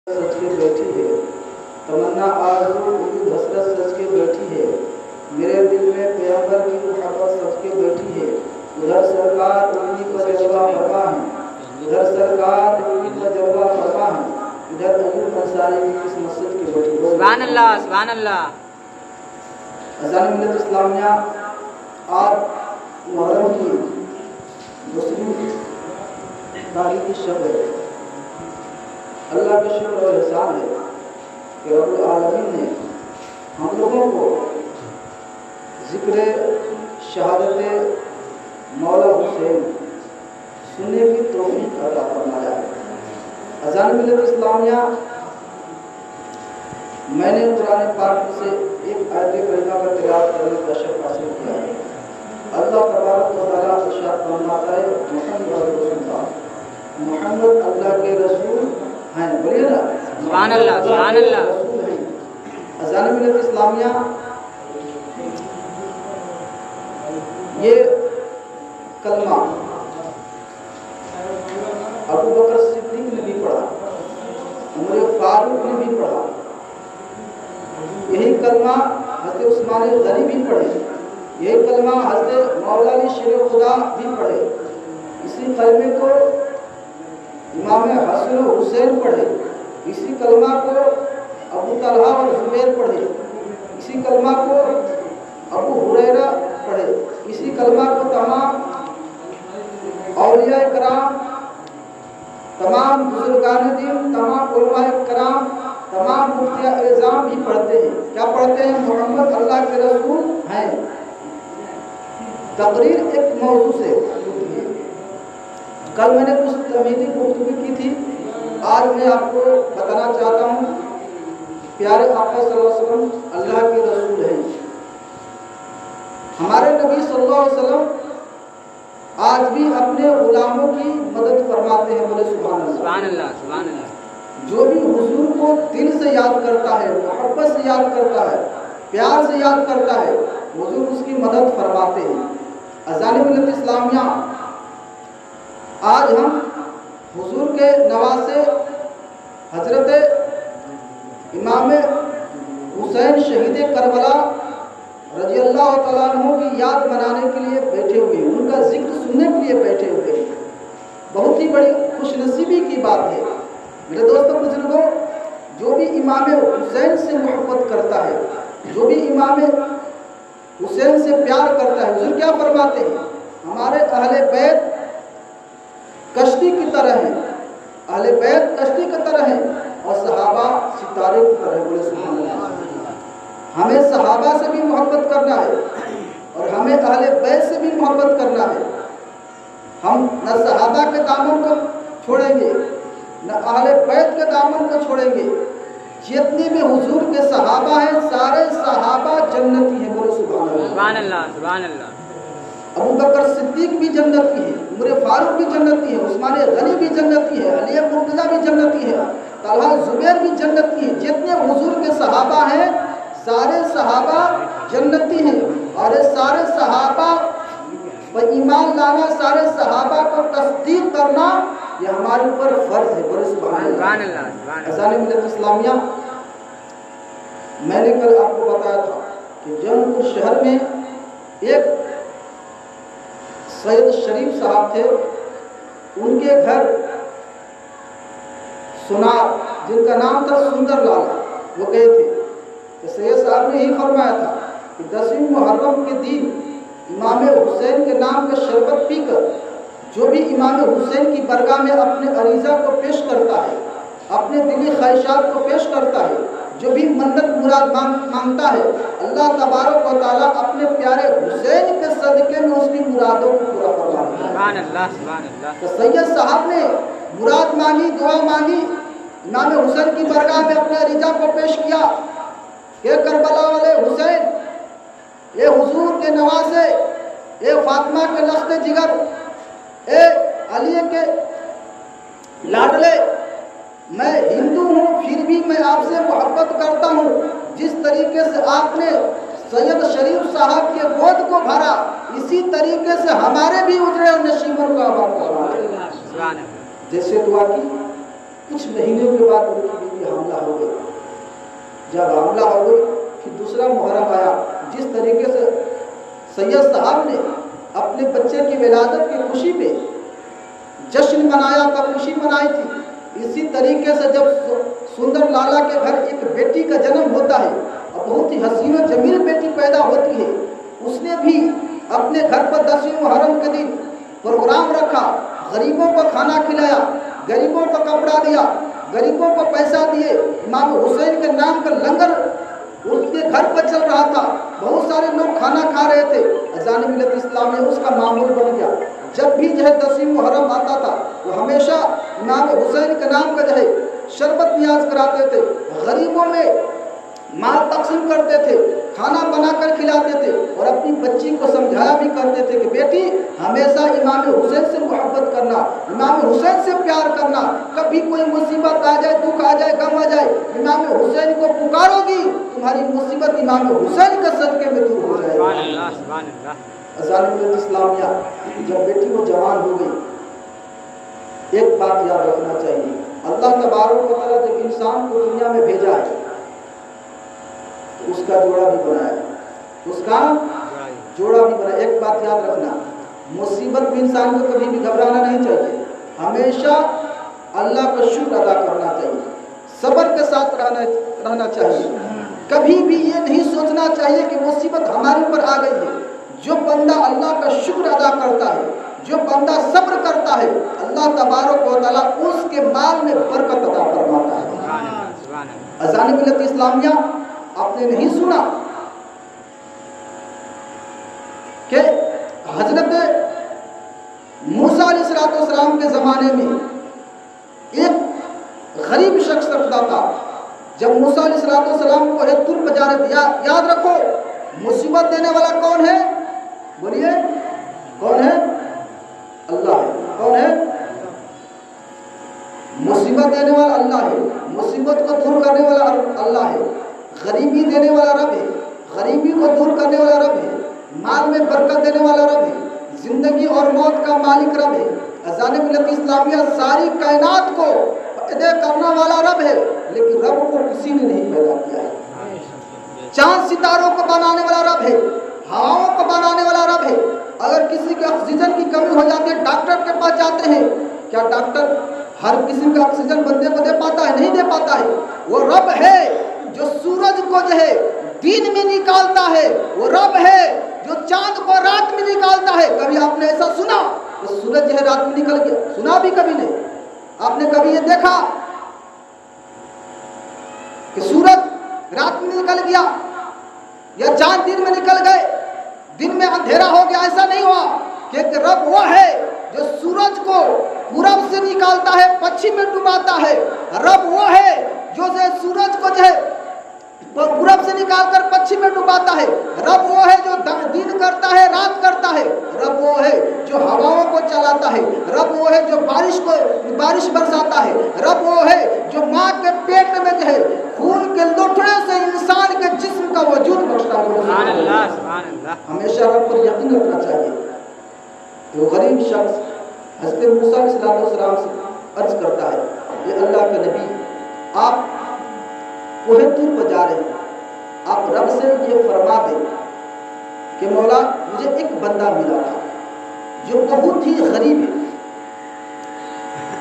सच के बैठी है, तमन्ना आरज़ू उम्मीद हसरत सच के बैठी है, मेरे दिल में पैगंबर की मोहब्बत सच के बैठी है। उधर सरकार उम्मीद का जलवा फरमा है, उधर सरकार उम्मीद का जलवा फरमा है, इधर अयूब अंसारी की इस मस्जिद की बैठी है। सुभान अल्लाह, सुभान अल्लाह। अज़ान मिल्लत इस्लामिया आज मुहर्रम की दूसरी तारीख की शब है। अल्लाह का शुक्र और एहसान है कि रब्बुल आलमीन ने हम लोगों को ज़िक्र शहादत मौला हुसैन सुनने की तौफीक अता फरमाया है। अज़ान मिल्लत इस्लामिया मैंने कुरान पाक से एक आयत करीमा का तिलावत करने का शर्फ हासिल किया है। अल्लाह तबारक व तआला इरशाद फरमाता है, मोहम्मद अल्लाह के रसूल हैं। बोलिए ना, सुभान अल्लाह, सुभान अल्लाह। अज़ान मिल्लत इस्लामिया ये कलमा अबू बकर सिद्दीक ने भी पढ़ा, उमर फारूक ने भी पढ़ा, यही कलमा हज़रत उस्मान गनी भी पढ़े, यही कलमा हज़रत मौलाना शेर खुदा भी पढ़े, इसी कलमे को इमाम हसन हुसैन पढ़े, इसी कलमा को अबू तलहा और जुबैर पढ़े, इसी कलमा को अबू हुरैरा पढ़े, इसी कलमा को तमाम औलिया कराम, तमाम बुजुर्गान दीन, तमाम उलमा कराम, तमाम मुफ्तिया एज़ाम भी पढ़ते हैं। क्या पढ़ते हैं? मोहम्मद अल्लाह के रसूल हैं। तकरीर एक मौजू से होती है। कल मैंने कुछ तमीदी गुफ्तगू की थी, आज मैं आपको बताना चाहता हूँ, प्यारे आका सल्लल्लाहु अलैहि वसल्लम अल्लाह के रसूल हैं। हमारे नबी सल्लल्लाहु अलैहि वसल्लम आज भी अपने गुलामों की मदद फरमाते हैं। बोले सुभान अल्लाह, सुभान अल्लाह, सुभान अल्लाह। जो भी हुजूर को दिल से याद करता है, मोहब्बत से याद करता है, प्यार से याद करता है, हुजूर उसकी मदद फरमाते हैं। अज़ान मिल्लत इस्लामिया आज हम हुजूर के नवासे हजरत इमाम हुसैन शहीद करबला रजी अल्लाह तआला अन्हु की याद मनाने के लिए बैठे हुए हैं, उनका जिक्र सुनने के लिए बैठे हुए हैं। बहुत ही बड़ी खुशनसीबी की बात है मेरे दोस्तों बुजुर्गों, जो भी इमाम हुसैन से मोहब्बत करता है, जो भी इमाम हुसैन से प्यार करता है, हुजूर क्या फरमाते हैं? हमारे अहले बैत कश्ती की तरह है, अहले बैत कश्ती की तरह है और सहाबा सितारे की तरह। बोले सुभान अल्लाह। हमें सहाबा से भी मोहब्बत करना है और हमें अहले बैत से भी मोहब्बत करना है। हम न सहाबा के दामन को छोड़ेंगे, न अहले बैत के दामन को छोड़ेंगे। जितने भी हुजूर के सहाबा हैं, सारे सहाबा जन्नती हैं। बोलो सुभान अल्लाह, सुभान अल्लाह, सुभान अल्लाह। अबू बकर सिद्दीक भी जन्नती है, उमर फारूक भी जन्नती है, उस्मान गनी भी जन्नती है, अली मुर्तज़ा भी जन्नती है, तलहा जुबैर भी जन्नती है। जितने हुजूर के सहाबा हैं, सारे सहाबा जन्नती हैं और ये सारे सहाबा पर ईमान लाना, सारे सहाबा को तस्दीक करना, ये हमारे ऊपर फर्ज है। बोले सुभान अल्लाह। अज़ान मिल्लत इस्लामिया मैंने कल आपको बताया था कि जौनपुर शहर में एक सैयद शरीफ साहब थे, उनके घर सुनार, जिनका नाम था सुंदर लाल, वो गए थे। तो सैयद साहब ने यही फरमाया था कि 10वीं मुहर्रम के दिन इमाम हुसैन के नाम का शरबत पीकर जो भी इमाम हुसैन की बरगाह में अपने अरीज़ा को पेश करता है, अपने दिली ख्वाहिशात को पेश करता है, जो भी मन्नत मुराद मांगता है, अल्लाह तबारक व तआला अपने प्यारे हुसैन के सदके में उसकी मुरादों को पूरा फरमाता है। सुभान अल्लाह, सुभान अल्लाह। तो सैयद साहब ने मुराद मांगी, दुआ मांगी, इमाम हुसैन की बरगाह में अपने अरीज़ा को पेश किया कि करबला वाले हुसैन, ये हुजूर के नवासे, ये फातिमा के लख्त जिगर, ए अली के लाडले, मैं हिंदू हूँ फिर भी मैं आपसे मोहब्बत करता हूँ। जिस तरीके से आपने सैयद शरीफ साहब के गोद को भरा, इसी तरीके से हमारे भी उजरे और नसीबों का आबाद करवा। जैसे दुआ की कुछ महीनों के बाद उनकी बीवी हामला हो गई। जब हामला हो गई फिर दूसरा मुहर्रम आया। जिस तरीके से सैयद साहब ने अपने बच्चे की विलादत की खुशी पे जश्न मनाया था, खुशी मनाई थी, इसी तरीके से जब सुंदर लाला के घर एक बेटी का जन्म होता है और बहुत ही हसीन और जमील बेटी पैदा होती है, उसने भी अपने घर पर 10वीं मुहर्रम के दिन प्रोग्राम रखा, गरीबों को खाना खिलाया, गरीबों को कपड़ा दिया, गरीबों को पैसा दिए। इमाम हुसैन के नाम का लंगर उसके घर पर चल रहा था, बहुत सारे लोग खाना खा रहे थे। अज़ान मिल्लत इस्लामिया उसका मामूल बन गया। जब भी 10वीं मुहर्रम आता था वो हमेशा इमाम हुसैन के नाम का शरबत न्याज कराते थे, गरीबों में माल तकसीम करते थे, खाना बनाकर खिलाते थे और अपनी बच्ची को समझाया भी करते थे कि बेटी हमेशा इमाम हुसैन से मोहब्बत करना, इमाम हुसैन से प्यार करना। कभी कोई मुसीबत आ जाए, दुख आ जाए, गम आ जाए, इमाम हुसैन को पुकारोगी, तुम्हारी मुसीबत इमाम हुसैन के सदके में दूर हो जाएगी। अज़ान मिल्लत इस्लामिया जब बेटी वो जवान हो गई, एक बात याद रखना चाहिए, अल्लाह तबारक व तआला जब इंसान को दुनिया में भेजा है तो उसका जोड़ा भी बनाया, उसका जोड़ा भी बनाया। एक बात याद रखना, मुसीबत में इंसान को कभी भी घबराना नहीं चाहिए, हमेशा अल्लाह का शुक्र अदा करना चाहिए, सब्र के साथ रहना चाहिए। कभी भी ये नहीं सोचना चाहिए कि मुसीबत हमारे ऊपर आ गई है। जो बंदा अल्लाह का शुक्र अदा करता है, जो बंदा सब्र करता है, अल्लाह तबारक व तआला उसके माल में बरकत अता फरमाता है। अज़ान मिल्लत इस्लामिया आपने नहीं सुना कि हजरत मूसा अलैहिस्सलाम के ज़माने में एक गरीब शख्स रखता था। जब मूसा अलैहिस्सलाम को एक तुर पर जा रहे थे, याद रखो मुसीबत देने वाला कौन है? बोलिए कौन है? अल्लाह है। कौन है? मुसीबत देने वाला अल्लाह है, मुसीबत को दूर करने वाला अल्लाह है, गरीबी देने वाला रब है, गरीबी को दूर करने वाला रब है, माल में बरकत देने वाला रब है, जिंदगी और मौत का मालिक रब है। अज़ान मिल्लत इस्लामिया सारी कायनात को पैदा करने वाला रब है, लेकिन रब को किसी ने नहीं पैदा किया है। चांद सितारों को बनाने वाला रब है, हवाओं को बनाने वाला रब है। अगर किसी के ऑक्सीजन की कमी हो जाती है, डॉक्टर के पास जाते हैं, क्या डॉक्टर हर किसी का ऑक्सीजन बंदे को दे पाता है? नहीं दे पाता है। वो रब है जो सूरज को दिन में निकालता है, वो रब है जो चांद को रात में निकालता है। कभी आपने ऐसा सुना कि सूरज रात में निकल गया? सुना भी कभी नहीं। आपने कभी ये देखा कि सूरज रात में निकल गया या चांद दिन में निकल गए, दिन में अंधेरा हो गया? ऐसा नहीं हुआ, क्योंकि रब वो है जो सूरज को पूरब से निकालता है, पश्चिम में डुबाता है। रब वो है जो सूरज को पूरब से निकालकर पश्चिम में डुबाता है। रब वो है जो दिन करता है, रात करता है। रब वो है जो हवाओं को चलाता है। रब वो है जो बारिश बरसाता है। रब वो है जो माँ के पेट में खून के लुटने से इंसान के जिस्म का वजूद बख्शता है। हमेशा रब पर यकीन रखना चाहिए। तो गरीब शख्स हज़रत मूसा अलैहिस्सलाम से अर्ज करता है, ये अल्लाह के नबी, आप कोहे तूर पर जा रहे हैं, आप रब से ये फरमा दें कि मौला मुझे एक बंदा मिला था जो बहुत ही गरीब है,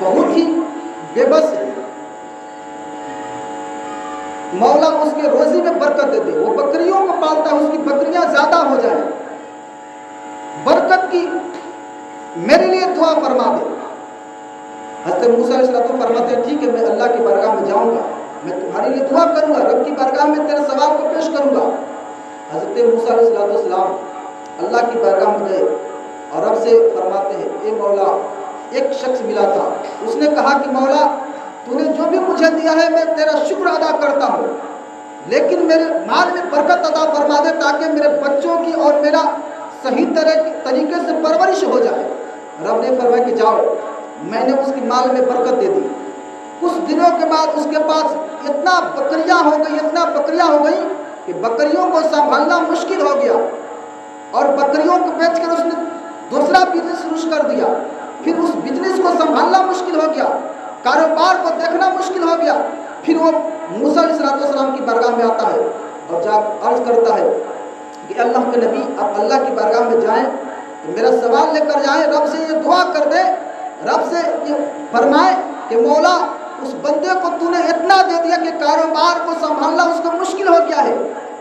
बहुत ही बेबस है, मौला उसके रोजी में बरकत दे दे। वो बकरियों को पालता है, उसकी बकरियां ज्यादा हो जाए, बरकत की मेरे लिए दुआ फरमा दे। हज़रत मूसा अलैहिस्सलाम फरमाते हैं, ठीक है, मैं अल्लाह की बारगाह में जाऊंगा, मैं तुम्हारे लिए दुआ करूंगा, रब की बारगाह में तेरे सवाल को पेश करूंगा। हज़रत मूसा अलैहिस्सलाम अल्लाह की बारगाह में गए और रब से फरमाते हैं, ए मौला, एक शख्स मिला था, उसने कहा कि मौला तूने जो भी मुझे दिया है मैं तेरा शुक्र अदा करता हूँ, लेकिन मेरे माल में बरकत अदा फरमा दे ताकि मेरे बच्चों की और मेरा सही तरीके से परवरिश हो जाए। रब ने फरमाया कि जाओ, मैंने उसकी माल में बरकत दे दी। कुछ दिनों के बाद उसके पास इतना बकरियां हो गई कि बकरियों को संभालना मुश्किल हो गया और बकरियों को बेचकर उसने दूसरा बिजनेस शुरू कर दिया। फिर उस बिजनेस को संभालना मुश्किल हो गया। कारोबार को देखना मुश्किल हो गया। फिर वो मूसा अलैहिस्सलाम की बारगाह में आता है और जा अर्ज करता है कि अल्लाह के नबी आप अल्लाह की बारगाह में जाएं तो मेरा सवाल लेकर जाएं, रब से ये दुआ कर दे, रब से ये फरमाए कि मौला उस बंदे को तूने इतना दे दिया कि कारोबार को संभालना उसको मुश्किल हो गया है,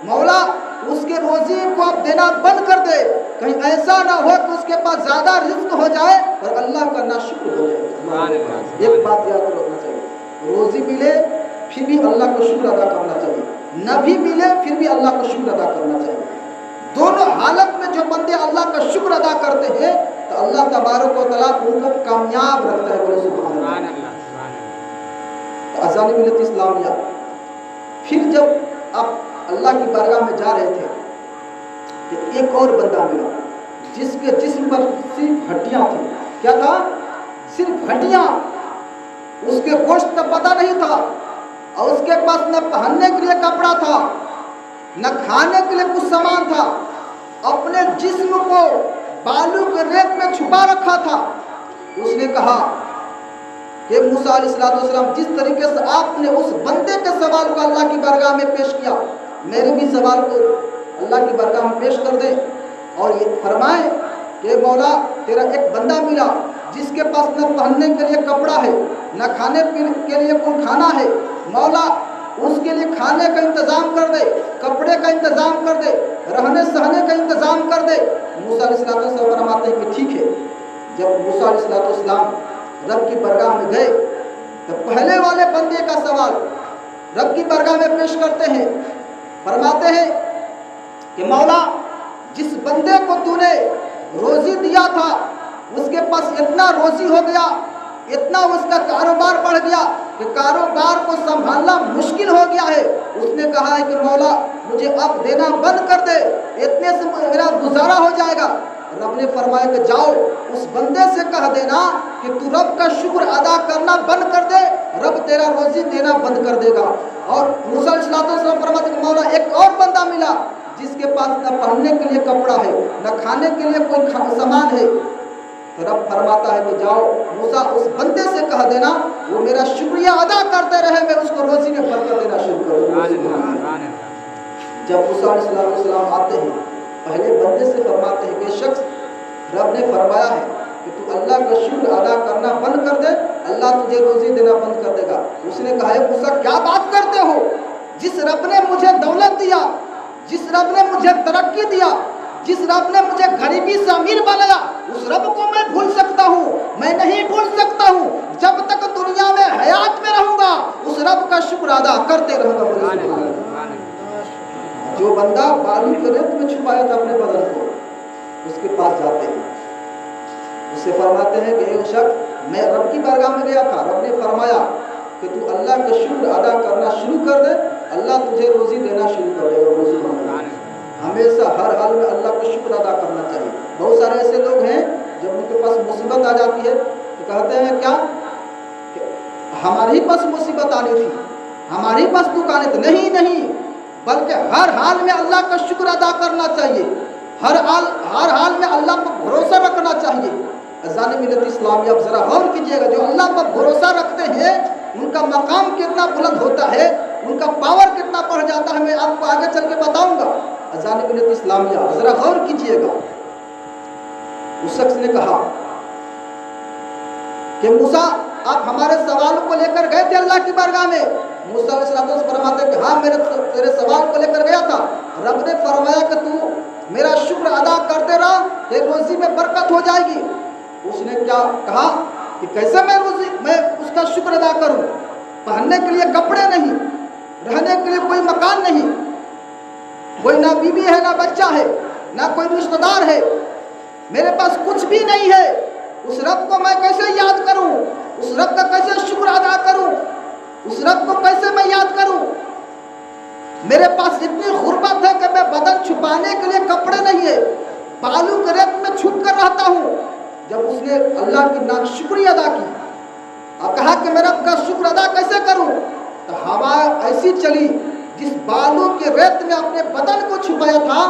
मौला उसके रोजी को आप देना बंद कर दे, कहीं ऐसा ना हो कि उसके पास ज्यादा रिस्क हो जाए और अल्लाह का नाशुक्र हो जाए। एक बात याद रखना चाहिए, रोजी मिले फिर भी अल्लाह का शुक्र अदा करना चाहिए, न भी मिले फिर भी अल्लाह का शुक्र अदा करना चाहिए। दोनों हालत में जो बंदे अल्लाह का शुक्र अदा करते हैं तो अल्लाह तबारक व तआला उनको कामयाब रखता है। बोले सुभान अल्लाह। तो अज़ान मिल्लत इस्लामिया, फिर जब आप अल्लाह की बारगाह में जा रहे थे तो एक और बंदा मिला जिसके जिस्म पर सिर्फ हड्डियां थी। क्या था? सिर्फ हड्डियां, उसके गोश्त का पता नहीं था और उसके पास न पहनने के लिए कपड़ा था न खाने के लिए कुछ सामान था, अपने जिस्म को बालू के रेत में छुपा रखा था। उसने कहा कि मूसा अलैहिस्सलाम जिस तरीके से आपने उस बंदे के सवाल को अल्लाह की बारगाह में पेश किया, मेरे भी सवाल को अल्लाह की बारगाह में पेश कर दे और ये फरमाए कि मौला तेरा एक बंदा मिला जिसके पास न पहनने के लिए कपड़ा है न खाने पीने के लिए कोई खाना है, मौला उसके लिए खाने का इंतजाम कर दे, कपड़े का इंतजाम कर दे, रहने सहने का इंतजाम कर दे। मूसा अलैहिस्सलाम फरमाते हैं कि ठीक है। जब मूसा अलैहिस्सलाम रब की बारगाह में गए तो पहले वाले बंदे का सवाल रब की बारगाह में पेश करते हैं, फरमाते हैं कि मौला जिस बंदे को तूने रोजी दिया था उसके पास इतना रोजी हो गया, इतना उसका कारोबार बढ़ गया कि कारोबार को संभालना मुश्किल हो गया है। उसने कहा है कि मौला मुझे अब देना बंद कर दे, इतने से मेरा गुजारा हो जाएगा। रब ने फरमाया कि जाओ उस बंदे से कह देना कि तू रब का शुक्र अदा करना बंद कर दे, रब तेरा रोजी देना बंद कर देगा। और मूसा अलैहिस्सलाम फरमाते कि मौला एक और बंदा मिला जिसके पास न पहनने के लिए कपड़ा है न खाने के लिए कोई सामान है। तो रब फरमाता है कि जाओ मूसा उस बंदे से कह देना वो मेरा शुक्रिया अदा करते रहे, मैं उसको रोजी में बरकत देना शुरू करूँगा। जब मूसा अलैहिस्सलाम आते हैं पहले बंदे से फरमाते हैं कि शख्स रब ने फरमाया है कि तू अल्लाह का शुक्र अदा करना बंद कर दे, अल्लाह तुझे रोजी देना बंद कर देगा। उसने कहा है मूसा क्या बात करते हो, जिस रब ने मुझे दौलत दिया, जिस रब ने मुझे तरक्की दिया, जिस रब ने मुझे गरीबी से अमीर बनाया, उस रब को मैं भूल सकता हूँ? मैं नहीं भूल सकता हूँ। जब तक दुनिया में हयात में रहूंगा उस रब का शुक्र अदा करते रहूंगा। जो बंदा बालू के रेत में छुपाया था अपने बदन को, उसके पास जाते हैं, उससे फरमाते हैं कि एक शख्स मैं रब की बारगाह में गया था, रब ने फरमाया कि तू अल्लाह का शुक्र अदा करना शुरू कर दे, अल्लाह तुझे रोजी देना शुरू कर देगा। हमेशा हर हाल में अल्लाह का शुक्र अदा करना चाहिए। बहुत सारे ऐसे लोग हैं जब उनके पास मुसीबत आ जाती है तो कहते हैं क्या कि हमारे पास मुसीबत आनी थी, हमारे पास दुकानें थी। नहीं नहीं, बल्कि हर हाल में अल्लाह का शुक्र अदा करना चाहिए, हर हाल में अल्लाह पर भरोसा रखना चाहिए। अज़ान मिल्लत इस्लामिया आप जरा गौर कीजिएगा, जो अल्लाह पर भरोसा रखते हैं उनका मकाम कितना बुलंद होता है, उनका पावर कितना बढ़ जाता है, मैं आपको आगे चल के बताऊंगा। अज़ान मिल्लत इस्लामिया जरा गौर कीजिएगा। उस शख्स ने कहा कि मूसा आप हमारे सवाल को लेकर गए थे अल्लाह की बारगाह में। मूसा अलैहिस्सलाम फरमाते कि हाँ मैं तेरे सवाल को लेकर गया था, रब ने फरमाया कि तू मेरा शुक्र अदा करते रहा, तेरी रोजी में बरकत हो जाएगी। उसने क्या कहा कि कैसे मैं उसका शुक्र अदा करूं? पहनने के लिए कपड़े नहीं, रहने के लिए कोई मकान नहीं, कोई ना बीवी है ना बच्चा है ना कोई रिश्तेदार है, मेरे पास कुछ भी नहीं है। उस रब को मैं कैसे याद करूं? उस रब का कैसे शुक्र अदा करूं? उस रब को कैसे मैं याद करूं? मेरे पास इतनी गुर्बत है कि मैं बदन छुपाने के लिए कपड़े नहीं है, बालू के रेत में छुप कर रहता हूं। जब उसने अल्लाह की नाशुक्री अदा की और कहा कि मैं रब का शुक्र अदा कैसे करूं, तो हवा ऐसी चली जिस बालू के रेत में अपने बदन को छुपाया था,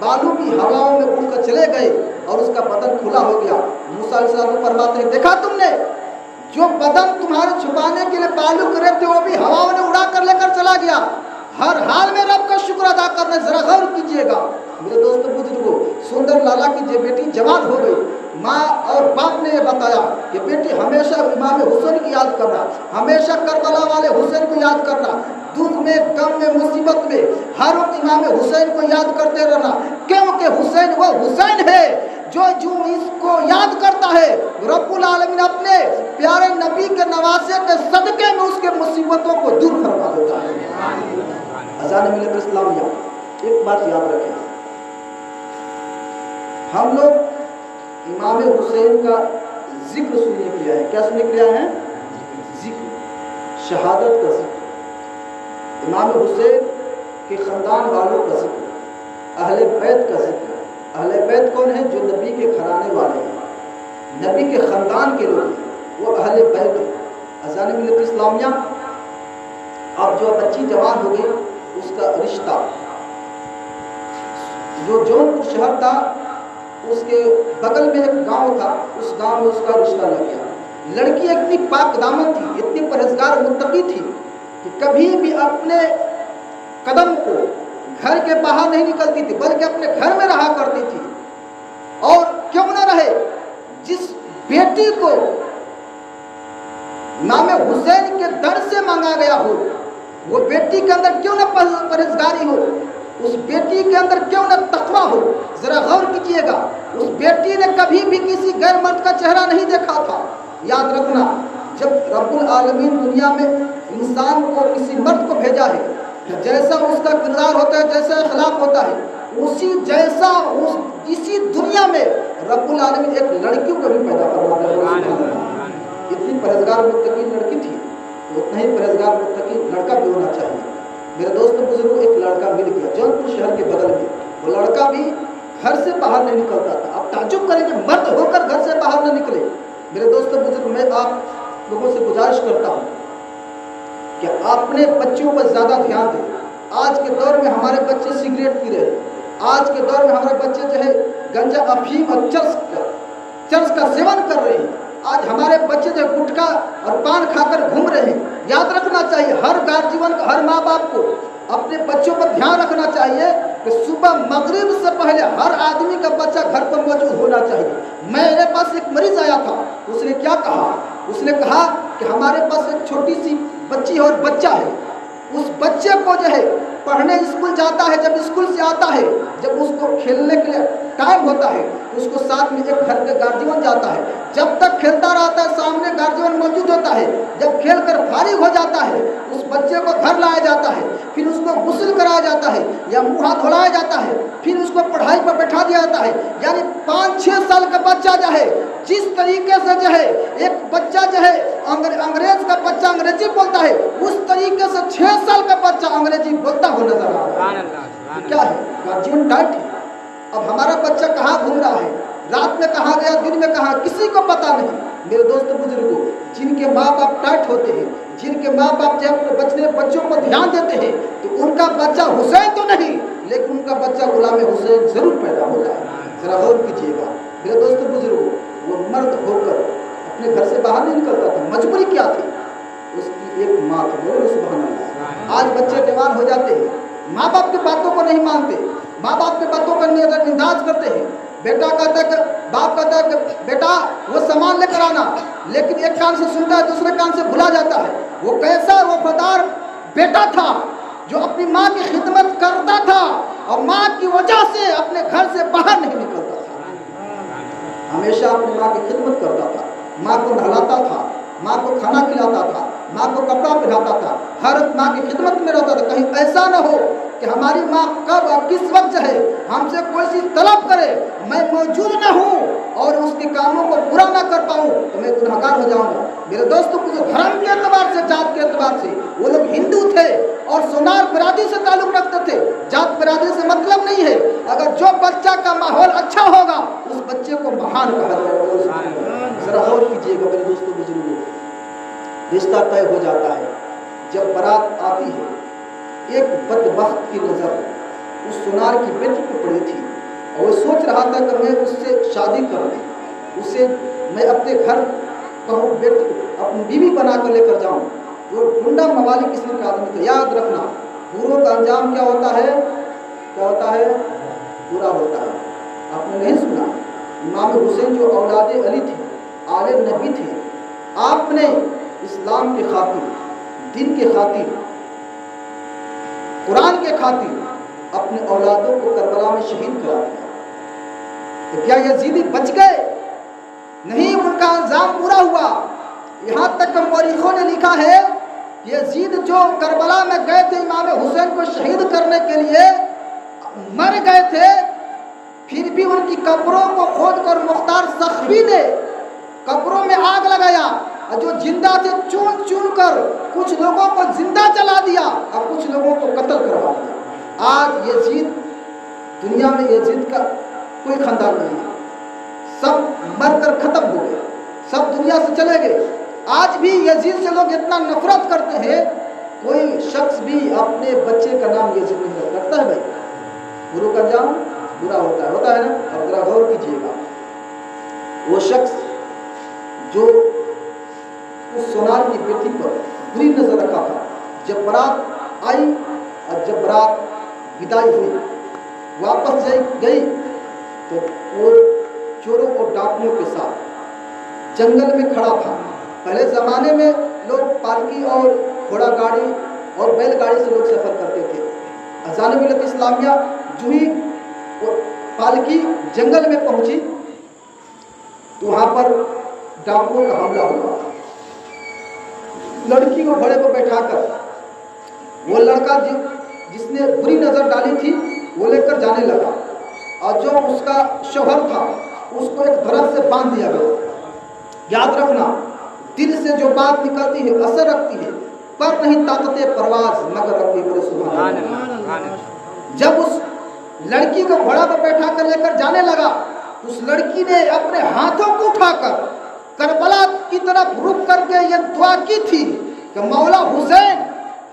बालू की हवाओं में उड़कर चले गए और उसका बदन खुला हो गया। मूसा अलैहिस्सलाम फरमाते हैं देखा तुमने, जो बदन तुम्हारे छुपाने के लिए बालू करे थे वो भी हवाओं ने उड़ा कर लेकर चला गया। हर हाल में रब का शुक्र अदा करना, जरा गौर कीजिएगा मेरे दोस्तों बुजुर्गों। सुंदर लाला की जो बेटी जवान हो गई, माँ और बाप ने ये बताया कि बेटी हमेशा इमाम हुसैन की याद करना, हमेशा करबला वाले हुसैन को याद करना, दुख में गम में मुसीबत में हर वक्त इमाम हुसैन को याद करते रहना, क्योंकि हुसैन वो हुसैन है जो इसको याद करता है रब्बुल आलमीन अपने प्यारे नबी के नवासे के सदके में उसके मुसीबतों को दूर करवा देता है। अज़ान मिल्लत इस्लामिया, एक बात याद रखें, हम लोग इमाम हुसैन का जिक्र सुनने के लिए आए। क्या सुनने के लिए आए हैं? जिक्र, शहादत का जिक्र, इमाम हुसैन के ख़ानदान वालों का जिक्र, अहले बैत का जिक्र। अहले बैत कौन है? जो नबी के घराने वाले हैं, नबी के ख़ानदान के लोग हैं, वो अहले बैत है। अज़ान मिल्लत इस्लामिया, अब जो बच्ची जवान हो गई उसका रिश्ता, जो जौनपुर शहर था उसके बगल में एक गांव था, उस गांव में उसका रिश्ता लग गया। लड़की इतनी पाक दामन थी, इतनी परहेजगार मुत्तकी थी कि कभी भी अपने कदम को घर के बाहर नहीं निकलती थी, बल्कि अपने घर में रहा करती थी। और क्यों न रहे, जिस बेटी को इमाम हुसैन के दर से मांगा गया हो, वो बेटी के अंदर क्यों न परहेजगारी हो, उस बेटी के अंदर क्यों न तकवा हो। जरा गौर कीजिएगा, उस बेटी ने कभी भी किसी गैर मर्द का चेहरा नहीं देखा था। याद रखना, जब रब्बुल आलमीन दुनिया में इंसान को किसी मर्द को भेजा है, जैसा उसका किरदार होता है, जैसा अखलाक होता है, उसी जैसा इसी दुनिया में रब्बुल आलमीन एक लड़की को भी पैदा करवा दिया। इतनी परहेजगार मुत्तकी लड़की थी, तो उतना ही परहेजगार मुत्तकी लड़का भी होना चाहिए। मेरे दोस्तों बुजुर्गों, एक लड़का मिल गया जौनपुर शहर के बगल में। वो लड़का भी घर से बाहर नहीं निकलता था। आप ताज्जुब करेंगे, मर्द होकर घर से बाहर न निकले। मेरे दोस्तों बुजुर्ग, मैं आप लोगों से गुजारिश करता हूँ कि अपने बच्चों पर ज़्यादा ध्यान दें। आज के दौर में हमारे बच्चे सिगरेट पी रहे हैं, आज के दौर में हमारे बच्चे जो है गंजा, अफीम और चर्स का सेवन कर रहे हैं। आज हमारे बच्चे जो गुटखा और पान खाकर घूम रहे हैं। याद रखना चाहिए, हर गार्जियन को, हर माँ बाप को अपने बच्चों पर ध्यान रखना चाहिए कि सुबह मगरिब से पहले हर आदमी का बच्चा घर पर मौजूद होना चाहिए। मेरे पास एक मरीज आया था, उसने क्या कहा, उसने कहा कि हमारे पास एक छोटी सी बच्ची और बच्चा है। उस बच्चे को जो है पढ़ने स्कूल जाता है, जब स्कूल से आता है, जब उसको खेलने के लिए टाइम होता है, उसको साथ में एक घर के गार्जियन जाता है। जब तक खेलता रहता है, सामने गार्जियन मौजूद होता है। जब खेल कर फारिग हो जाता है, उस बच्चे को घर लाया जाता है, फिर उसको गुस्ल कराया जाता है या मुँह हाथ धुलाया जाता है, फिर उसको पढ़ाई पर बैठा दिया जाता है। यानी 5-6 साल का बच्चा जो है, जिस तरीके से जो है एक बच्चा जो है अंग्रेज का बच्चा अंग्रेजी बोलता है, उस तरीके से 6 साल का बच्चा अंग्रेजी बोलता हो नजर आ रहा है। क्या है? गार्जियन डांट है। अब हमारा बच्चा कहाँ घूम रहा है, रात में कहाँ गया, दिन में कहाँ, किसी को पता नहीं। मेरे दोस्तों बुजुर्गों, जिनके माँ बाप टाइट होते हैं, जिनके माँ बाप जब बच्चों पर ध्यान देते हैं, तो उनका बच्चा हुसैन तो नहीं, लेकिन उनका बच्चा गुलाम हुसैन जरूर पैदा होता है। जरा गौर कीजिएगा मेरे दोस्तों बुजुर्गों, वो मर्द होकर अपने घर से बाहर नहीं निकलता था। मजबूरी क्या थी? उसकी एक माँ थी। बोलो सुभान अल्लाह। आज बच्चे जवान हो जाते हैं, माँ बाप की बातों को नहीं मानते, माँ बाप की बातों का नजरअंदाज करते हैं। बेटा कहता है कि बाप कहता है कि बेटा वो सामान लेकर आना, लेकिन एक कान से सुनता है, दूसरे कान से भुला जाता है। वो कैसा वफादार बेटा था जो अपनी माँ की खिदमत करता था और माँ की वजह से अपने घर से बाहर नहीं निकलता था। हमेशा अपनी माँ की खिदमत करता था, माँ को नहलाता था, माँ को खाना खिलाता था, माँ को कपड़ा पहनाता था, हर माँ की खिदमत में रहता था। कहीं ऐसा न हो कि हमारी माँ कब और किस वक्त है हमसे कोई चीज़ तलब करे, मैं मौजूद न हूँ और उसके कामों को पूरा ना कर पाऊँ तो मैं गुनहगार हो जाऊँगा। मेरे दोस्तों को जो धर्म के एतबार से, जात के एतबार से वो लोग हिंदू थे और सोनार बिरादरी से ताल्लुक़ रखते थे। जात बिरादरी से मतलब नहीं है। अगर जो बच्चा का माहौल अच्छा होगा उस बच्चे को महान कहा जाएगा। जरा गौर कीजिएगा मेरे दोस्तों बुजुर्गों, रिश्ता तय हो जाता है। जब बारात आती है, एक बदबख्त की नज़र उस सोनार की बेटी को पड़ी थी और वो सोच रहा था कि मैं उससे शादी करूँ, उसे मैं अपने घर कहूँ, अपनी बीवी बना कर लेकर जाऊं। वो गुंडा मवाली किस्म का आदमी था। याद रखना, बुरों का अंजाम क्या होता है? क्या होता है? बुरा होता है। आपने नहीं सुना, इमाम हुसैन जो औलाद अली थे, आले नबी थे, आपने इस्लाम के खातिर, दिन के खातिर, कुरान के खातिर अपने औलादों को करबला में शहीद करा दिया। तो क्या यजीदी बच गए? नहीं, उनका अंजाम पूरा हुआ। यहाँ तक मौरिखों ने लिखा है, यजीद जो करबला में गए थे इमाम हुसैन को शहीद करने के लिए, मर गए थे, फिर भी उनकी कब्रों को खोदकर मुख्तार सखवी ने कब्रों में आग लगाया, और जो जिंदा थे चून चून कर कुछ लोगों को जिंदा जला दिया और कुछ लोगों को कत्ल करवा दिया। आज यजीद, दुनिया में यजीद का कोई खानदान नहीं है, सब मरकर खत्म हो गए, सब दुनिया से चले गए। आज भी यजीद से लोग इतना नफरत करते हैं, कोई शख्स भी अपने बच्चे का नाम यजीद नहीं रखता है। भाई, गुरु का अंजाम बुरा होता है ना। अब जरा गौर कीजिएगा, वो शख्स जो उस सोनार की बेटी पर बुरी नजर रखा था, जब बारात आई और जब बारात विदाई हुई, वापस गई, तो वो चोरों और डाकुओं के साथ जंगल में खड़ा था। पहले ज़माने में लोग पालकी और घोड़ा गाड़ी और बैलगाड़ी से लोग सफ़र करते थे। अज़ान मिलत इस्लामिया जो ही पालकी जंगल में पहुंची तो वहाँ पर डाकुओं का हमला हुआ। लड़की को घोड़े पर बैठाकर वो लड़का जिसने बुरी नज़र डाली थी वो लेकर जाने लगा, और जो उसका शौहर था उसको एक दरख्त से बांध दिया गया। याद रखना, दिल से जो बात निकलती है असर रखती है, पर नहीं ताकते परवाज मगर रखती है। सुभान अल्लाह। जब उस लड़की को घोड़ा पर बैठा कर लेकर जाने लगा, उस लड़की ने अपने हाथों को उठाकर करबला की तरफ रुक करके ये दुआ की थी कि मौला हुसैन,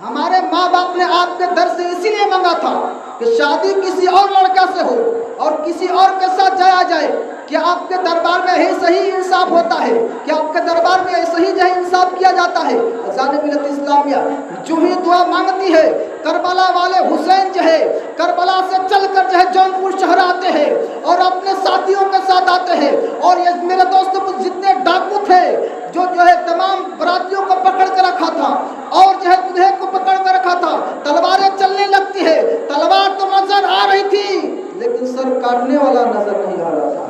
हमारे माँ बाप ने आपके दर से इसीलिए मांगा था कि शादी किसी और लड़का से हो और किसी और के साथ जाया जाए, कि आपके दरबार में ही सही इंसाफ होता है, कि आपके दरबार में सही जो है इंसाफ किया जाता है। अज़ान मिलत इस्लामिया जो ही दुआ मांगती है, करबला वाले हुसैन जो है करबला से चलकर जो है जौनपुर शहर आते हैं और अपने साथियों के साथ आते हैं। और ये मेरे दोस्तों, जितने डाकू थे जो है तमाम बरातियों को पकड़ कर रखा था और जो है दूल्हे को पकड़ कर रखा था, तलवारें चलने लगती है। तलवार तो नजर आ रही थी लेकिन सर काटने वाला नजर नहीं आ रहा था।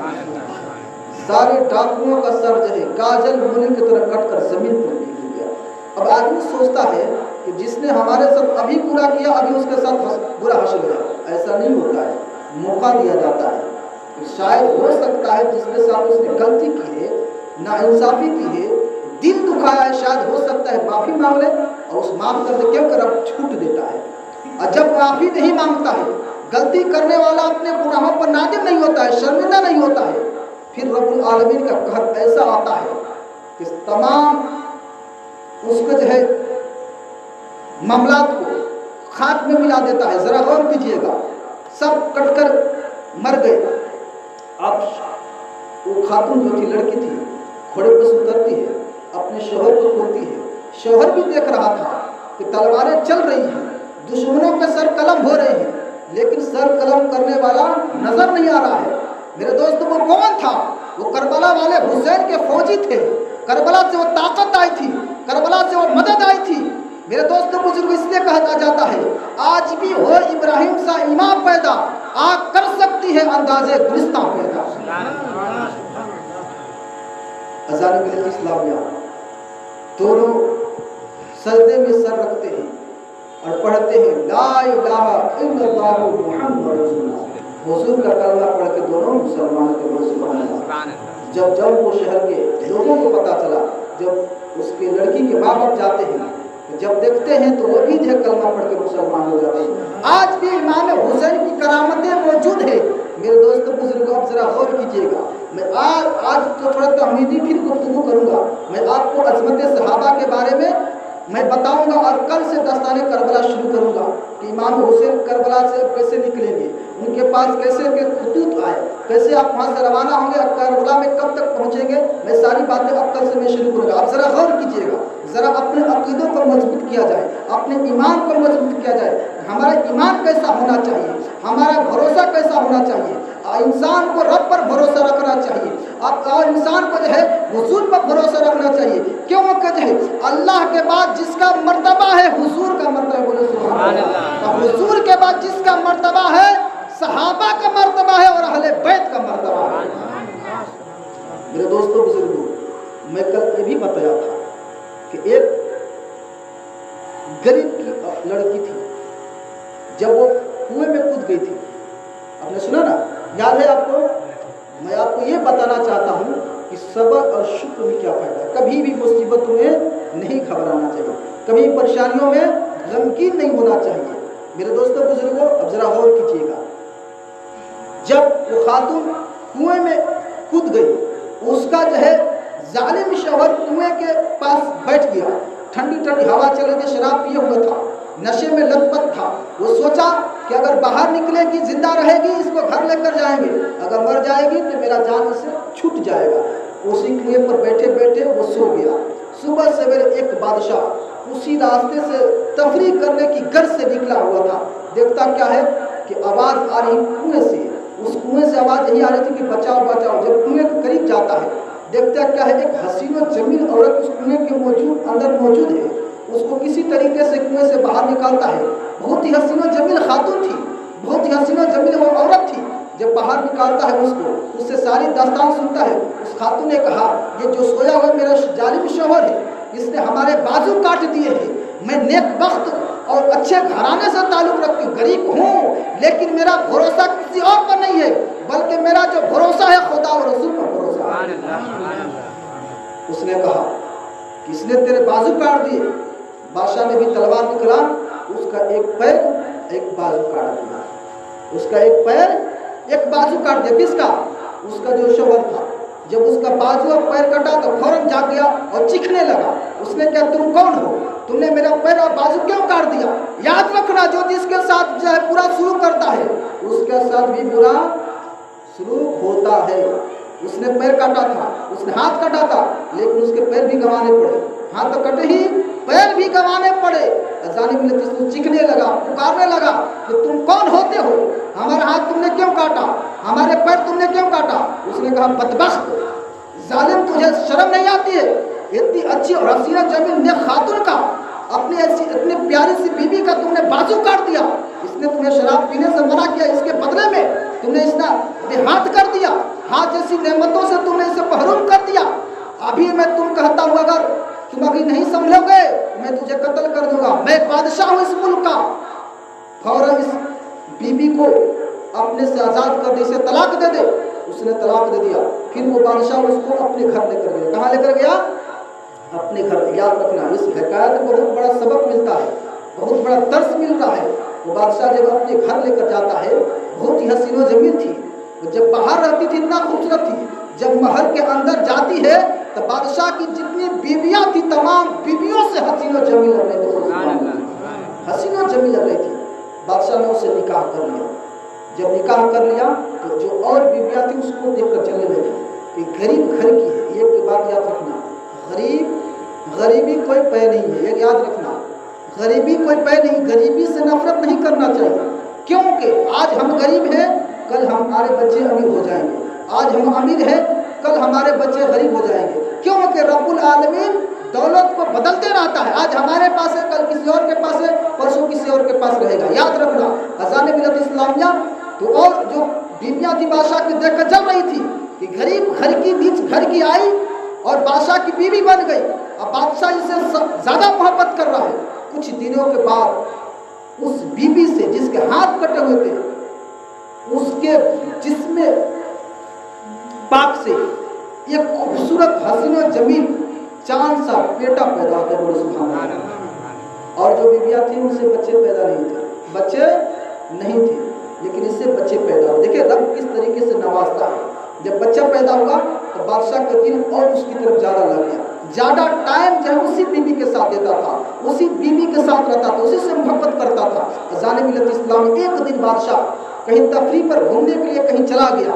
सारे डाकुओं का सर जो है काजल होने की तरह कटकर जमीन पर गिर गया। अब आदमी सोचता है कि जिसने हमारे साथ अभी बुरा किया अभी उसके साथ बुरा हासिल गया। ऐसा नहीं होता है, मौका दिया जाता है। तो शायद हो सकता है जिसके साथ उसने गलती की है, नाइंसाफी की है, दिल दुखाया है, शायद हो सकता है माफी मांग ले और उस माफ कर दे कर अब छूट देता है। और जब माफी नहीं मांगता है, गलती करने वाला अपने गुनाहों पर नादिम नहीं होता है, शर्मिंदा नहीं होता है, फिर रब्बुल आलमीन का कहर ऐसा आता है कि तमाम उसको जो है मामलात को खाक में मिला देता है। जरा गौर कीजिएगा, सब कटकर मर गए। अब वो खातून जो थी, लड़की थी, घोड़े पर से उतरती है, अपने शौहर को खोलती है। शौहर भी देख रहा था कि तलवारें चल रही हैं, दुश्मनों के सर कलम हो रहे हैं, लेकिन सर कलम करने वाला नजर नहीं आ रहा है। मेरे दोस्तों, वो कौन था? वो करबला वाले हुसैन के फौजी थे। करबला से वो ताकत आई थी, करबला से वो मदद आई थी। मेरे दोस्तों बुजुर्ग, इसलिए कहा जाता है आज भी हो इब्राहिम सा इमाम पैदा, आग कर सकती है अंदाजे गुलिस्तां पैदा। अज़ान मिलत इस्लामिया दोनों सजदे में सर रखते हैं और पढ़ते हैं ला इलाहा इल्लल्लाह मुहम्मद रसूलुल्लाह। हुजूर का कलमा पढ़ के दोनों मुसलमान के बोले सुभान अल्लाह। जब जौनपुर शहर के लोगों को पता चला, जब उसके लड़की के माँ बाप जाते हैं, जब देखते हैं तो वो भी जो कलमा पढ़ के मुसलमान हो जाते हैं। आज भी इमाम हुसैन की करामतें मौजूद है। मेरे दोस्तों बुजुर्गों, आप जरा गौर कीजिएगा। मैं आज तो थोड़ा तहमीदी फिर गुफ्तगू करूंगा। मैं आपको अजमत सहाबा के बारे में मैं बताऊंगा और कल से दस्ताने करबला शुरू करूंगा कि इमाम हुसैन करबला से कैसे निकलेंगे, उनके पास कैसे के खतूत आए, कैसे आप वहाँ से रवाना होंगे, अब करबला में कब तक पहुँचेंगे, मैं सारी बातें अब कल से मैं शुरू करूँगा। आप ज़रा गौर कीजिएगा, ज़रा अपने अकीदों को मजबूत किया जाए, अपने ईमान को मजबूत किया जाए। हमारा ईमान कैसा होना चाहिए, हमारा भरोसा कैसा होना चाहिए। इंसान को रब पर भरोसा रखना चाहिए, और इंसान को जो है हुजूर पर भरोसा रखना चाहिए। क्यों कि जो है अल्लाह के बाद जिसका मर्तबा है हुजूर का मर्तबा, बोले सुभान अल्लाह। हुजूर के बाद जिसका मर्तबा है सहाबा का मर्तबा है और अहले बैत का मर्तबा है। मेरे दोस्तों बुजुर्गों, मैं कल ये भी बताया था कि एक गरीब की लड़की थी, जब वो कुएं में कूद गई थी, आपने सुना ना, याद है आपको? मैं आपको ये बताना चाहता हूँ कि सब्र और शुक्र में क्या फायदा। कभी भी मुसीबतों में नहीं घबराना चाहिए, कभी परेशानियों में गमगीन नहीं होना चाहिए। मेरे दोस्तों बुजुर्गों, अब जरा गौर कीजिएगा, जब वो खातून कुएं में कूद गई, उसका जो है जालिम शौहर कुएं के पास बैठ गया। ठंडी ठंडी हवा चल रही थी, शराब पिए हुआ था, नशे में लथपथ था। वो सोचा कि अगर बाहर निकलेगी जिंदा रहेगी, इसको घर लेकर जाएंगे, अगर मर जाएगी तो मेरा जान इससे छूट जाएगा। उसी कुएं पर बैठे बैठे वो सो गया। सुबह सवेरे एक बादशाह उसी रास्ते से तफरीह करने की गर्ज से निकला हुआ था। देखता क्या है कि आवाज़ आ रही कुएं से, उस कुएं से आवाज़ यही आ रही थी कि बचाओ बचाओ। जब कुएं के करीब जाता है, देखता क्या है, एक हसीन और जमील औरत उस कुएं के अंदर मौजूद है। उसको किसी तरीके से कुएं से बाहर निकालता है। बहुत ही हसीन और जमील खातून थी, बहुत ही हसीन और जमील वो औरत थी। जब बाहर निकालता है उसको, उससे सारी दास्तान सुनता है। उस खातून ने कहा, ये जो सोया हुआ मेरा जालिम शौहर है, इसने हमारे बाजू काट दिए हैं। मैं नेक बख्त और अच्छे घराने से ताल्लुक़ रखती हूँ, गरीब हूँ, लेकिन मेरा भरोसा किसी और पर नहीं है, बल्कि मेरा जो भरोसा है खुदा और रसूल पर भरोसा है। उसने कहा, किसने तेरे बाजू काट दिए? बादशाह ने भी तलवार निकला, उसका एक पैर एक बाजू काट दिया। उसका एक पैर एक बाजू काट दिया। किसका? उसका जो शौहर था। जब उसका बाजू और पैर कटा तो फौरन जाग गया और चीखने लगा। उसने क्या, तुम कौन हो? तुमने मेरा पैर और बाजू क्यों काट दिया? याद रखना, जो जिसके साथ जो है बुरा सलूक करता है, उसके साथ भी बुरा सलूक होता है। उसने पैर काटा था, उसने हाथ काटा था, लेकिन उसके पैर भी गंवाने पड़े। हाथ तो कटे ही, पैर भी गंवाने पड़े। अजानी मिले तो चीखने लगा, पुकारने लगा कि तुम कौन होते हो? हमारा हाथ तुमने क्यों काटा? हमारे पैर तुमने क्यों काटा? उसने कहा, बदबख्त, जालिम, तुझे शर्म नहीं आती है? इतनी अच्छी और हसीना जमील नेक खातून का, अपनी ऐसी इतनी प्यारी सी बीवी का तुमने बाजू काट दिया। इसने तुम्हें शराब पीने से मना किया, इसके बदले में तुमने इसका हाथ कर दिया। हाथ जैसी नेमतों से तुमने इसे महरूम कर दिया। अभी मैं तुम कहता हूँ, अगर तुम अभी नहीं संभलोगे मैं तुझे कत्ल कर दूंगा। मैं बादशाह हूँ इस मुल्क का। फौरन इस बीबी को अपने से आज़ाद कर दे, इसे तलाक दे दे। उसने तलाक दे दिया। फिर वो बादशाह उसको अपने घर लेकर गया। कहाँ लेकर गया? अपने घर। याद रखना, इस हकायत में बहुत बड़ा सबक मिलता है, बहुत बड़ा दर्स मिल रहा है। वो बादशाह जब अपने घर लेकर जाता है, बहुत ही हसीनो जमील थी। जब बाहर रहती थी इतना खूबसूरत थी, जब महल के अंदर जाती है तो बादशाह की जितनी बीवियां थी, तमाम बीवियों से हसीनो जमील लग रही थी, हसीनो जमील लग रही थी। बादशाह ने उससे निकाह कर लिया। जब निकाह कर लिया तो जो और बीवियां थी उसको देखकर चलने लगी कि गरीब घर की है। ये बात याद रखना, गरीबी कोई पै नहीं है, ये याद रखना, गरीबी कोई पै नहीं। गरीबी से नफरत नहीं करना चाहिए, क्योंकि आज हम गरीब हैं, कल हमारे बच्चे अमीर हो जाएंगे। आज हम अमीर हैं, कल हमारे बच्चे गरीब हो जाएंगे, क्योंकि रब्बुल आलमीन दौलत को बदलते रहता है। आज हमारे पास है, कल किसी और के पास है, परसों किसी और के पास रहेगा। याद रखना, अज़ान मिलत इस्लामिया तो और जो बीवियाँ थी बादशाह की देखकर जल रही थी कि गरीब घर की बीच घर की आई और बादशाह की बीवी बन गई। अब बादशाह इससे ज़्यादा मोहब्बत कर रहा है। कुछ दिनों के बाद उस बीवी से जिसके हाथ कटे हुए थे, उसके जिसमें पाक से एक खूबसूरत हसीन जमील चांद सा बेटा पैदा होता है। बोलो सुभान अल्लाह। और जो बीवियाँ थी उनसे बच्चे पैदा नहीं थे, बच्चे नहीं थे, लेकिन इससे बच्चे पैदा हुए। देखिए रब किस तरीके से नवाजता है। जब बच्चा पैदा हुआ तो बादशाह का दिल और उसकी तरफ ज़्यादा लग गया। ज़्यादा टाइम जो है उसी बीवी के साथ देता था, उसी बीवी के साथ रहता था, उसी से मोहब्बत करता था। अज़ान मिलत इस्लाम, एक दिन बादशाह कहीं तफरीह पर घूमने के लिए कहीं चला गया।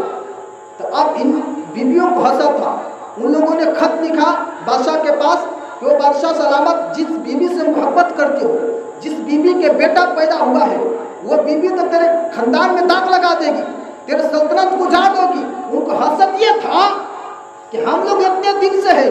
تو اب ان بیویوں کو حسد تھا. ان لوگوں نے خط لکھا بادشاہ کے پاس کہ وہ بادشاہ سلامت جس بیوی سے محبت کرتے ہو, جس بیوی کے بیٹا پیدا ہوا ہے, وہ بیوی تو تیرے خاندان میں داغ لگا دے گی, تیرے سلطنت کو اجاڑ ہوگی. ان کو حسد یہ تھا کہ ہم لوگ اتنے دن سے ہیں,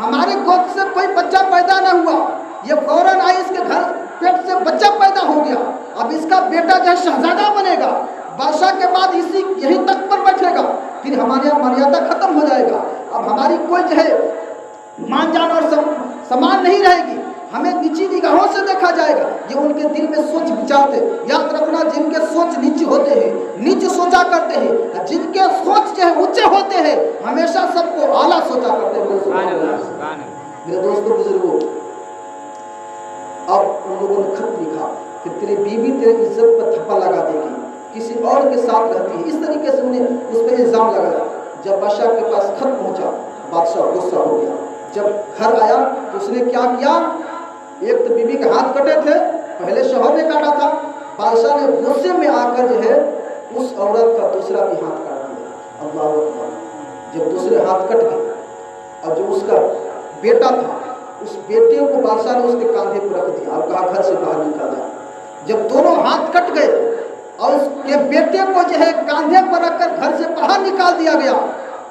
ہمارے گود سے کوئی بچہ پیدا نہ ہوا, یہ فوراً آئی اس کے گھر پیٹ سے بچہ پیدا ہو گیا, اب اس کا بیٹا جو ہے شہزادہ بنے گا, بادشاہ کے بعد یہی تخت پر بیٹھے گا, پھر ہمارے یہاں مریادہ ختم ہو جائے گا, اب ہماری کوئی جو ہے مان جان اور سمان نہیں رہے گی, ہمیں نیچی نگاہوں سے دیکھا جائے گا. یہ ان کے دل میں سوچ بچار تھے. یاد رکھنا, جن کے سوچ نیچے ہوتے ہیں, نیچے سوچا کرتے ہیں, جن کے سوچ جو ہے اونچے ہوتے ہیں, ہمیشہ سب کو اعلیٰ سوچا کرتے ہیں. میرے دوستوں بزرگوں, اب ان لوگوں نے خط لکھا کہ تیری بیوی تیرے عزت پر تھپا لگا دے گی, کسی اور کے ساتھ رہتی ہے. اس طریقے سے انہیں اس پہ الزام لگایا. جب بادشاہ کے پاس خط پہنچا, بادشاہ غصہ ہو گیا. جب گھر آیا تو اس نے کیا کیا, ایک تو بیوی کے ہاتھ کٹے تھے, پہلے شوہر نے کاٹا تھا, بادشاہ نے غصے میں آ کر جو ہے اس عورت کا دوسرا بھی ہاتھ کاٹ دیا. اللہ اکبر. جب دوسرے ہاتھ کٹ گئے اور جو اس کا بیٹا تھا, اس بیٹے کو بادشاہ نے اس کے کاندھے پر رکھ دیا اور کہا گھر سے باہر نکل جا. جب دونوں ہاتھ کٹ گئے اور اس کے بیٹے کو جو ہے کاندھے پر رکھ کر گھر سے باہر نکال دیا گیا,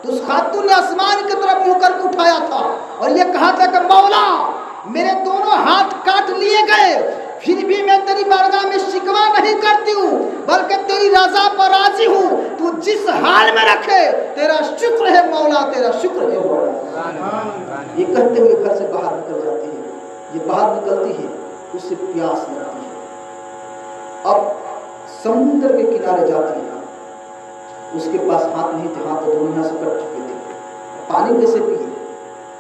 تو اس خاتون نے آسمان کی طرف منہ کر کے اٹھایا تھا اور یہ کہا تھا کہ مولا, میرے دونوں ہاتھ کاٹ لیے گئے, پھر بھی میں تیری بارگاہ میں شکوہ نہیں کرتی ہوں, بلکہ تیری رضا پر راضی ہوں. تو جس حال میں رکھے تیرا شکر ہے مولا, تیرا شکر ہے مولا. یہ کہتے ہوئے گھر سے باہر نکل جاتی ہے. یہ باہر نکلتی ہے, اس سے پیاس لگتی ہے. اب سمندر کے کنارے جاتی ہے. اس کے پاس ہاتھ نہیں تھے, ہاتھ دونوں یہاں سے کٹ چکے تھے. پانی کیسے پیے؟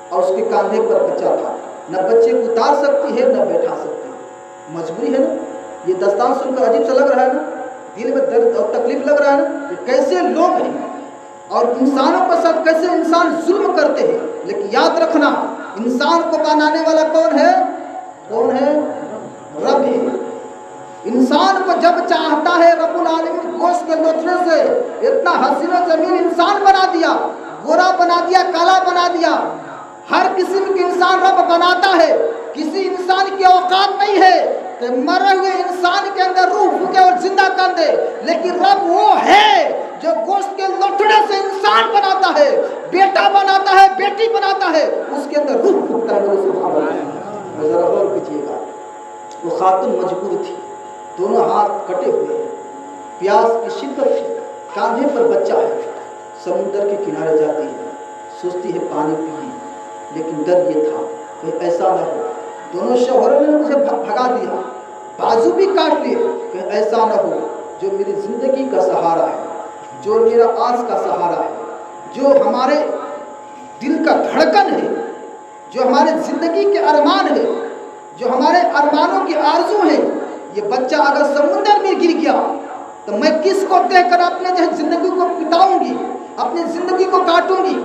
اور اس کے کاندھے پر بچہ تھا, نہ بچے کو اتار سکتی ہے نہ بیٹھا سکتی ہے, مجبوری ہے نا. یہ داستان سن کر عجیب سا لگ رہا ہے نا, دل میں درد اور تکلیف لگ رہا ہے نا کہ کیسے لوگ ہیں اور انسانوں کے ساتھ کیسے انسان ظلم کرتے ہیں. لیکن یاد رکھنا, انسان کو بنانے والا کون ہے؟ کون ہے؟ رب ہے. انسان کو جب چاہتا ہے رب العالمین گوشت کے لوتھڑے سے اتنا حسین و جمیل انسان بنا دیا, گورا بنا دیا, کالا بنا دیا. ہر قسم کے انسان رب بناتا ہے. کسی انسان کی اوقات نہیں ہے کہ مرے ہوئے انسان کے اندر روح پھونکے اور زندہ کر دے, لیکن رب وہ ہے جو گوشت کے لوتھڑے سے انسان بناتا ہے, بیٹا بناتا ہے, بیٹی بناتا ہے, اس کے اندر روح پھونکتا ہے. ذرا غور کیجیے گا, وہ خاتون مجبور تھی, دونوں ہاتھ کٹے ہوئے ہیں, پیاس کی شدت ہے, کاندھے پر بچہ ہے, سمندر کے کنارے جاتی ہے, سوچتی ہے پانی پیے, لیکن ڈر یہ تھا کہ ایسا نہ ہو دونوں شوہروں نے مجھے بھگا دیا, بازو بھی کاٹ لیے, کہ ایسا نہ ہو جو میری زندگی کا سہارا ہے, جو میرا آس کا سہارا ہے, جو ہمارے دل کا دھڑکن ہے, جو ہمارے زندگی کے ارمان ہے, جو ہمارے ارمانوں کی آرزو ہے, یہ بچہ اگر سمندر میں گر گیا تو میں کس کو دیکھ کر اپنے جو زندگی کو بتاؤں گی, اپنی زندگی کو کاٹوں گی.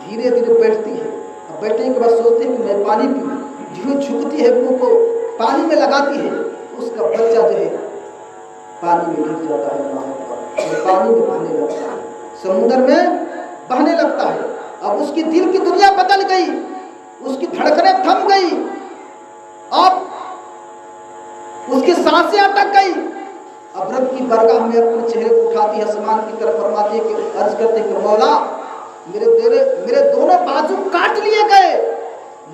دھیرے دھیرے بیٹھتی ہے, اب بیٹھنے کے بعد سوچتی ہے کہ میں پانی پیوں, جو جھکتی ہے منہ کو پانی میں لگاتی ہے, اس کا بچہ جو ہے پانی میں گر جاتا ہے, پانی میں بہنے لگتا ہے, سمندر میں بہنے لگتا ہے. اب اس کی دل کی دنیا بدل گئی, اس کی دھڑکنیں تھم گئی, اب اس کی سانسیں اٹک گئی. اب رب کی بارگاہ میں اپنے چہرے کو اٹھاتی ہے, آسمان کی طرف فرماتی ہے کہ عرض کرتے کہ مولا, میرے دونوں بازو کاٹ لیے گئے,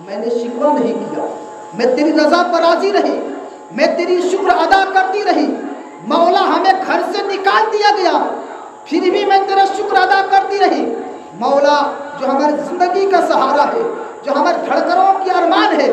میں نے شکوہ نہیں کیا, میں تیری رضا پر راضی رہی, میں تیری شکر ادا کرتی رہی. مولا ہمیں گھر سے نکال دیا گیا, پھر بھی میں تیرا شکر ادا کرتی رہی. مولا جو ہماری زندگی کا سہارا ہے, جو ہمارے دھڑکنوں کی ارمان ہے,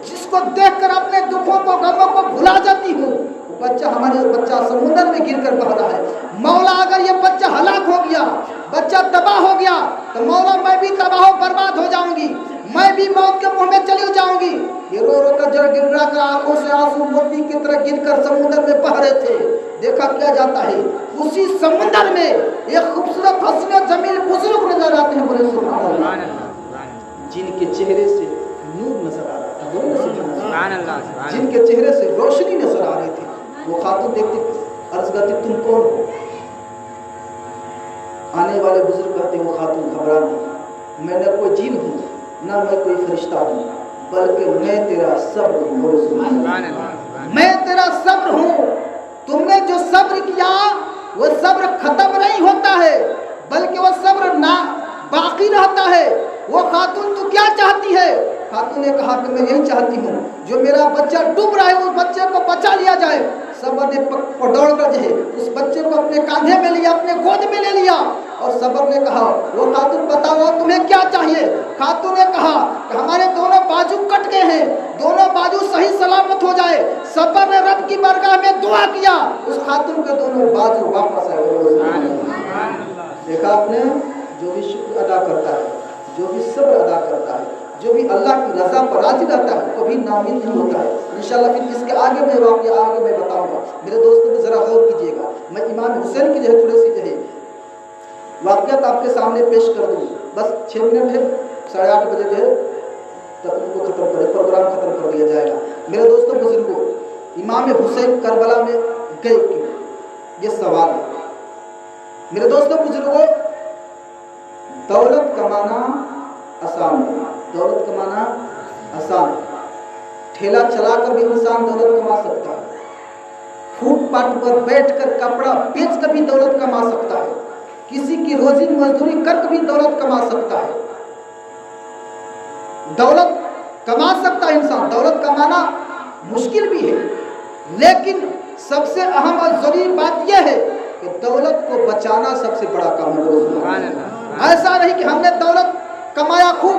جس کو دیکھ کر اپنے دکھوں کو غموں کو بھلا جاتی ہوں, ہمارا بچہ سمندر میں گر کر بہ رہا ہے. مولا اگر یہ بچہ ہلاک ہو گیا, بچہ تباہ ہو گیا, تو مولا میں بھی تباہ و برباد ہو جاؤں گی, میں بھی موت کے منہ میں چلی جاؤں گی. یہ رو رو کر جڑ گرا کر آنکھوں سے آنسو موتی کی طرح گر کر سمندر میں بہ رہے تھے. دیکھا کیا جاتا ہے, اسی سمندر میں ایک خوبصورت حسین و جمیل بزرگ نظر آتے ہیں, بولے سبحان اللہ, جن کے چہرے سے نور نظر آ رہا تھا, جن کے چہرے سے روشنی نظر آ رہی تھی. وہ خاتون دیکھتی, عرض کرتی تم کون ہو؟ आने वाले बुजुर्ग कहते हैं, वो खातून घबरा नहीं, मैं न कोई जीन हूँ न मैं कोई फरिश्ता हूँ, बल्कि मैं तेरा सब्र हूँ। सुभान अल्लाह। मैं तेरा सब्र हूँ। तुमने जो सब्र किया वो सब्र खत्म नहीं होता है, बल्कि वो सब्र ना बाकी रहता है। वो खातून तू क्या चाहती है? खातून ने कहा कि मैं यही चाहती हूँ, जो मेरा बच्चा डूब रहा है उस बच्चे को बचा लिया जाए। सबर ने दौड़ कर जो है उस बच्चे को अपने कांधे में लिया, अपने गोद में ले लिया। और सबर ने कहा, वो खातून बताओ तुम्हें क्या चाहिए? खातून ने कहा कि हमारे दोनों बाजू कट गए हैं, दोनों बाजू सही सलामत हो जाए। सबर ने रब की बारगाह में दुआ किया, उस खातून के दोनों बाजू वापस आए। देखा आपने, जो भी शुक्र अदा करता है, जो भी सब्र अदा करता है, जो भी अल्लाह की रज़ा पर राज़ी रहता है, कभी नाउमीद नहीं होता है। इंशाअल्लाह फिर इसके आगे मैं वाक़या आगे मैं बताऊंगा। मेरे दोस्तों को ज़रा गौर कीजिएगा। मैं इमाम हुसैन की जो है थोड़ी सी जो है वाक़यात आपके सामने पेश कर दूँ। बस 6 मिनट है, 8:30 बजे जो है तब उनको ख़त्म कर प्रोग्राम ख़त्म कर दिया जाएगा। मेरे दोस्तों बुजुर्गों, इमाम हुसैन करबला में गए क्यों, ये सवाल है। मेरे दोस्तों बुजुर्गों, दौलत कमाना आसान है, दौलत कमाना आसान है। ठेला चलाकर भी इंसान दौलत कमा सकता है, फुटपाथ पर बैठकर कपड़ा बेच कर भी दौलत कमा सकता है, किसी की रोजी मजदूरी कर भी दौलत कमा सकता है। दौलत कमा सकता है इंसान, दौलत कमाना मुश्किल भी है, लेकिन सबसे अहम और जरूरी बात यह है कि दौलत को बचाना सबसे बड़ा काम है। ऐसा नहीं कि हमने दौलत कमाया खूब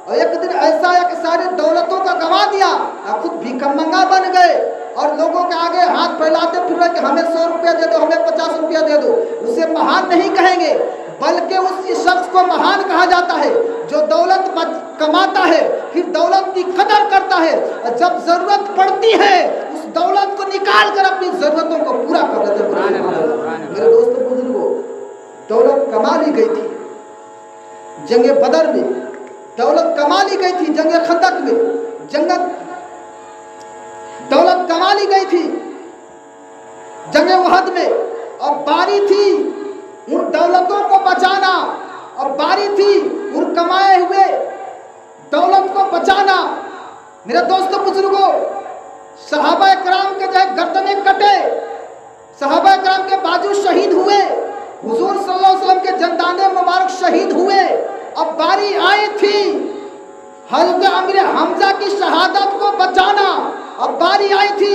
और एक दिन ऐसा है कि सारी दौलतों का गंवा दिया, आप खुद भिखमंगा बन गए और लोगों के आगे हाथ फैलाते फिर रहे कि हमें 100 रुपया दे दो, हमें 50 रुपया दे दो। उसे महान नहीं कहेंगे, बल्कि उस शख्स को महान कहा जाता है जो दौलत कमाता है, फिर दौलत की कदर करता है और जब जरूरत पड़ती है उस दौलत को निकाल कर अपनी जरूरतों को पूरा कर देते हैं। मेरे दोस्तों बुजुर्गों, दौलत कमा ली गई थी जंग बदर में, दौलत कमा ली गई थी जंग खंदक में, दौलत कमा ली गई थी जंग उहद में, और बारी थी उन दौलतों को बचाना, और बारी थी उन कमाए हुए दौलत को बचाना। मेरे दोस्तों बुजुर्गों, सहाबा कराम के जो गर्दनें कटे, सहाबा कराम के बाजू शहीद हुए, हुजूर सल्लल्लाहु अलैहि वसल्लम के जंदाने मुबारक शहीद हुए। अब बारी आई थी हज़रत अमीर हमजा की शहादत को बचाना, अब बारी आई थी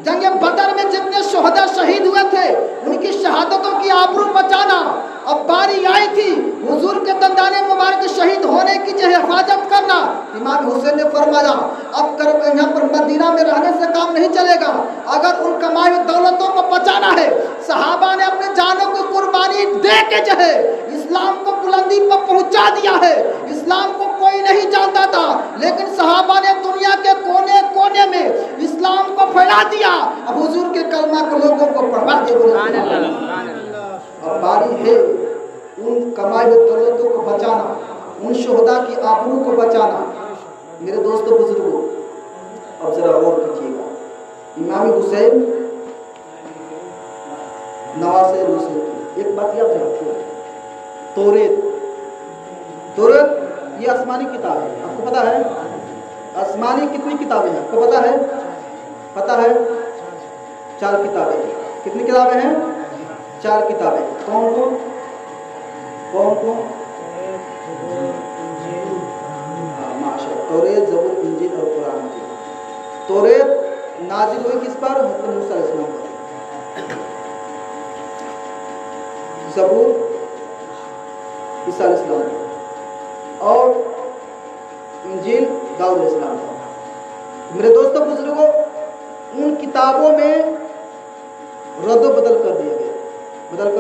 जंग बदर में जितने शोहदा शहीद हुए थे उनकी शहादतों की आबरू बचाना। अब बारी आई थी हुजूर के दंदाने मुबारक शहीद होने की जो हिफाजत करना। इमाम हुसैन ने फरमाया, अब कर यहाँ पर मदीना में रहने से काम नहीं चलेगा, अगर उन कमाई हुई दौलतों को बचाना है। सहाबा ने अपने जानों को कुर्बानी दे के जो है इस्लाम को बुलंदी पर पहुंचा दिया है। इस्लाम को कोई नहीं जानता था, लेकिन सहाबा ने दुनिया के कोने कोने में इस्लाम को फैला दिया, अब हुजूर के कलमा को लोगों को पढ़ा दिया। अब बारी है उन कमाई हुई दौलतों को बचाना, उन शोहदा की आबरू को बचाना। मेरे दोस्तों बुजुर्गों, अब जरा गौर कीजिएगा, इमाम हुसैन नवासे हुसैन, एक बात याद रखिए, तौरेत ये आसमानी किताब है, आपको पता है? आसमानी कितनी किताबें हैं आपको पता है? पता है? 4 किताबें। कितनी किताबें हैं? 4 किताबें। कौन कौन? माशाअल्लाह, तौरेत, ज़बूर, इंजील और कुरान मजीद। तौरेत नाजिल हुई किस पर? हज़रत मूसा अलैहिस्सलाम पर। ज़बूर ईसा अलैहिस्सलाम पर, और इंजील दाऊद अलैहिस्सलाम पर। मेरे दोस्तों बुजुर्गों, उन किताबों में रद्द बदल कर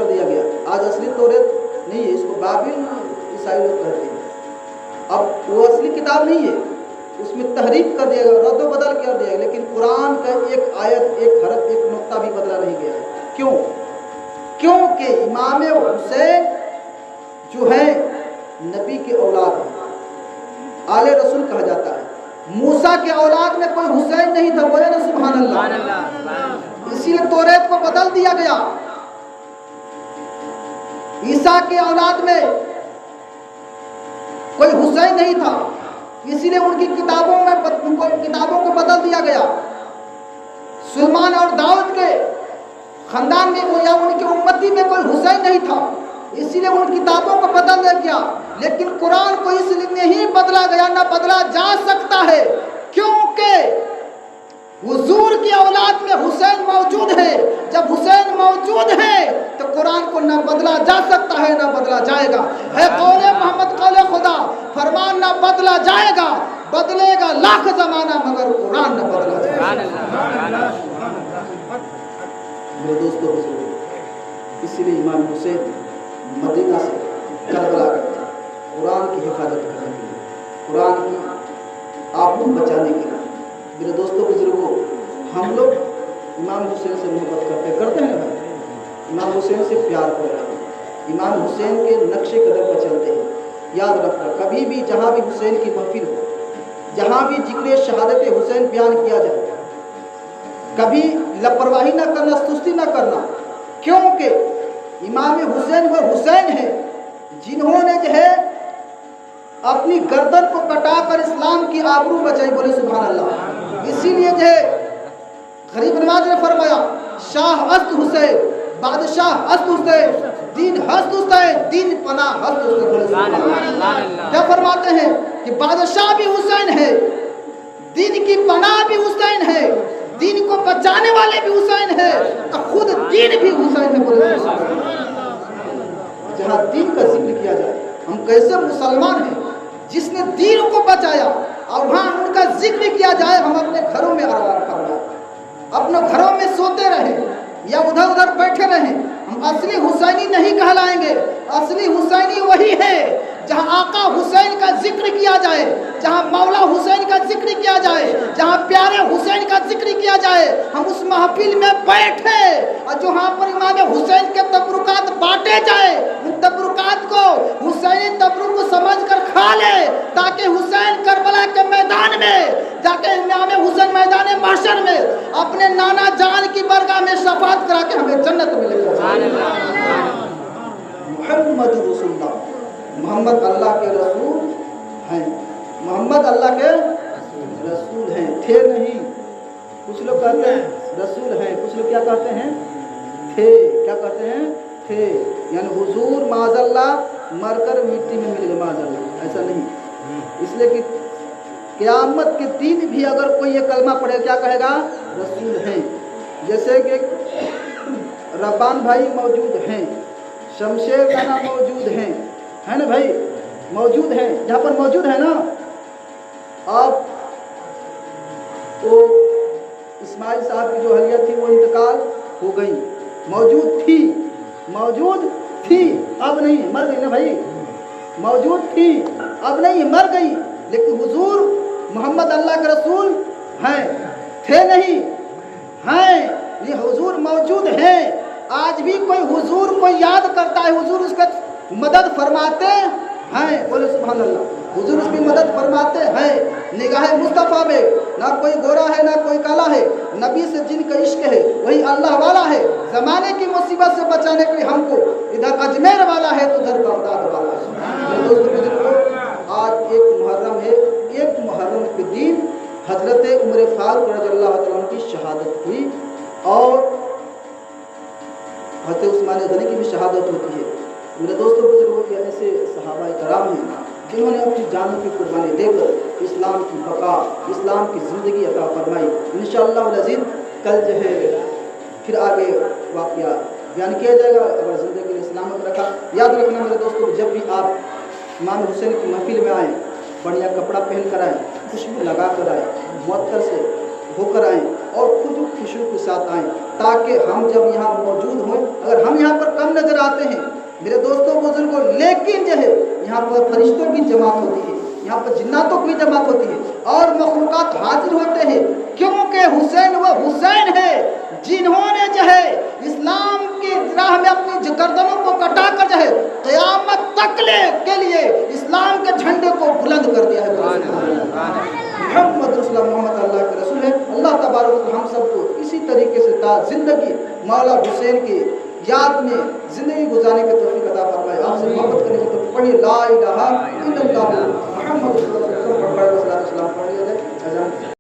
दिया गया। आज असली तौरेत नहीं है, इसको बाबिल ईसाई लोग कहते हैं। अब वो असली किताब नहीं है, उसमें तहरीफ कर दिया गया, रद्द बदल कर दिया गया, लेकिन कुरान का एक आयत, एक हरफ, एक नुक्ता भी बदला नहीं गया है। क्यों? क्योंकि इमाम हुसैन जो है नबी के औलाद है, आले रसूल कहा जाता है। मूसा के औलाद में कोई हुसैन नहीं था, बोले ना सुभान अल्लाह। इसीलिए तौरेत को बदल दिया गया। عیسیٰ کی اولاد میں کوئی حسین نہیں تھا، اسی لیے ان کی کتابوں کو بدل دیا گیا۔ سلیمان اور داؤد کے خاندان میں یا ان کی امتی میں کوئی حسین نہیں تھا، اسی لیے ان کتابوں کو بدل دیا گیا۔ لیکن قرآن کو اس لیے نہیں بدلا گیا، نہ بدلا جا سکتا ہے، کیونکہ حضور کی اولاد میں حسین موجود ہے۔ جب حسین موجود ہے تو قرآن کو نہ بدلا جا سکتا ہے، نہ بدلا جائے گا۔ ہے قول محمد قول خدا، فرمان نہ بدلا جائے گا، بدلے گا لاکھ زمانہ مگر قرآن نہ بدلا جائے گا۔ میرے دوستوں بزرگوں، اسی لیے امام حسین مدینہ سے کربلا گئے قرآن کی حفاظت کرنے کے لیے، قرآن کی آبرو بچانے کے لیے۔ میرے دوستوں بزرگوں، ہم لوگ امام حسین سے محبت کرتے ہیں نا، امام حسین سے پیار کرتے ہیں، امام حسین کے نقش قدم پر چلتے ہیں۔ یاد رکھنا، کبھی بھی جہاں بھی حسین کی محفل ہو، جہاں بھی ذکر شہادت حسین بیان کیا جائے، کبھی لاپرواہی نہ کرنا، سستی نہ کرنا، کیونکہ امام حسین وہ حسین ہے جنہوں نے جو ہے اپنی گردن کو کٹا کر اسلام کی آبرو بچائی۔ بولے سبحان اللہ۔ اسی لیے جو ہے غریب نواز نے فرمایا، شاہ ہست حسین، بادشاہ ہست حسین، دین ہست حسین، دین پناہ ہست حسین۔ بولے سبحان اللہ۔ کیا فرماتے ہیں کہ بادشاہ بھی حسین ہے، دین کی پناہ بھی حسین ہے، دین کو بچانے والے بھی حسین ہے، تو خود دین بھی حسین ہے۔ بولے جہاں دین کا ذکر کیا جائے، ہم کیسے مسلمان ہیں جس نے دین کو بچایا، اور وہاں ان کا ذکر کیا جائے ہم اپنے گھروں میں آرام فرمائیں، اپنے گھروں میں سوتے رہیں یا ادھر ادھر بیٹھے رہیں، ہم اصلی حسینی نہیں کہلائیں گے۔ اصلی حسینی وہی ہے جہاں آقا حسین کا ذکر کیا جائے، جہاں مولا حسین کا ذکر کیا جائے، جہاں پیارے حسین کا ذکر کیا جائے، ہم اس محفل میں بیٹھے اور جہاں پر امام حسین کے تبرکات بانٹے جائے، ان تبرکات کو حسینی تبرک کو سمجھ کر کھا لے، تاکہ حسین کربلا کے میدان میں جا کے امام حسین میدان محشر میں اپنے نانا جان کی برگاہ میں شفاعت کرا کے ہمیں جنت ملے۔ محمد رسول اللہ، محمد اللہ کے رسول ہیں، محمد اللہ کے رسول ہیں، تھے نہیں۔ کچھ لوگ کہتے ہیں رسول ہیں، کچھ لوگ کیا کہتے ہیں تھے، کیا کہتے ہیں تھے، یعنی حضور معاذ اللہ مر کر مٹی میں مل گئے، معاذ اللہ، ایسا نہیں۔ اس لیے کہ قیامت کے دن بھی اگر کوئی یہ کلمہ پڑھے کیا کہے گا؟ رسول ہیں۔ جیسے کہ ربان بھائی موجود ہیں، شمشیر رانا موجود ہیں، ہے نا بھائی، موجود ہیں، جہاں پر موجود ہے نا آپ، تو اسماعیل صاحب کی جو اہلیہ تھی وہ انتقال ہو گئی، موجود تھی اب نہیں، مر گئی نا بھائی، موجود تھی اب نہیں، مر گئی، لیکن حضور محمد اللہ کے رسول ہیں، تھے نہیں، ہیں، یہ حضور موجود ہیں۔ آج بھی کوئی حضور کو یاد کرتا ہے، حضور اس کا مدد فرماتے ہیں۔ بولے سبحان اللہ، حضور اس کی مدد فرماتے ہیں۔ نگاہ مصطفیٰ میں نہ کوئی گورا ہے نہ کوئی کالا ہے، نبی سے جن کا عشق ہے وہی اللہ والا ہے۔ زمانے کی مصیبت سے بچانے کے لیے ہم کو ادھر اجمیر والا ہے تو ادھر بغداد والا ہے۔ میرے دوستو بزرگوں، آج ایک محرم ہے، ایک محرم کے دن حضرت عمر فاروق رضی اللہ عنہ کی شہادت ہوئی، اور حضرت عثمان غنی کی بھی شہادت ہوتی ہے۔ میرے دوستوں بزرگوں، یہ ایسے صحابہ کرام ہیں جنہوں نے اپنی جانوں کی قربانی دے کر اسلام کی بقا، اسلام کی زندگی عطا فرمائی۔ انشاءاللہ العزیز کل جو ہے پھر آگے واقعہ بیان کیا جائے گا، اگر زندگی نے سلامت رکھا۔ یاد رکھنا میرے دوستوں، جب بھی آپ امام حسین کی محفل میں آئیں، بڑھیا کپڑا پہن کر آئیں، خوشبو لگا کر آئیں، معطر سے ہو کر آئیں، اور خود خوشبو کے ساتھ آئیں، تاکہ ہم جب یہاں موجود ہوں، اگر ہم یہاں پر کم نظر آتے ہیں میرے دوستوں بزرگوں، لیکن جو ہے یہاں پر فرشتوں کی جماعت ہوتی ہے، یہاں پر جناتوں کی جماعت ہوتی ہے، اور مخلوقات حاضر ہوتے ہیں، کیونکہ حسین وہ حسین ہے جنہوں نے جو ہے اسلام کی راہ میں اپنی گردنوں کو کٹا کر جو ہے قیامت تک کے لیے اسلام کے جھنڈے کو بلند کر دیا ہے۔ محمد رسول اللہ، محمد اللہ کے رسول ہے۔ اللہ تبارک و تعالی ہم سب کو اسی طریقے سے تا زندگی مولا حسین کی یاد میں زندگی گزارنے کی توفیق عطا فرمائے۔ اللہ سے محبت کرنی ہے تو پڑھیے لا الہ الا اللہ محمد رسول اللہ صلی اللہ علیہ وسلم پڑھ کر صلاۃ والسلام پڑھ لیا جائے.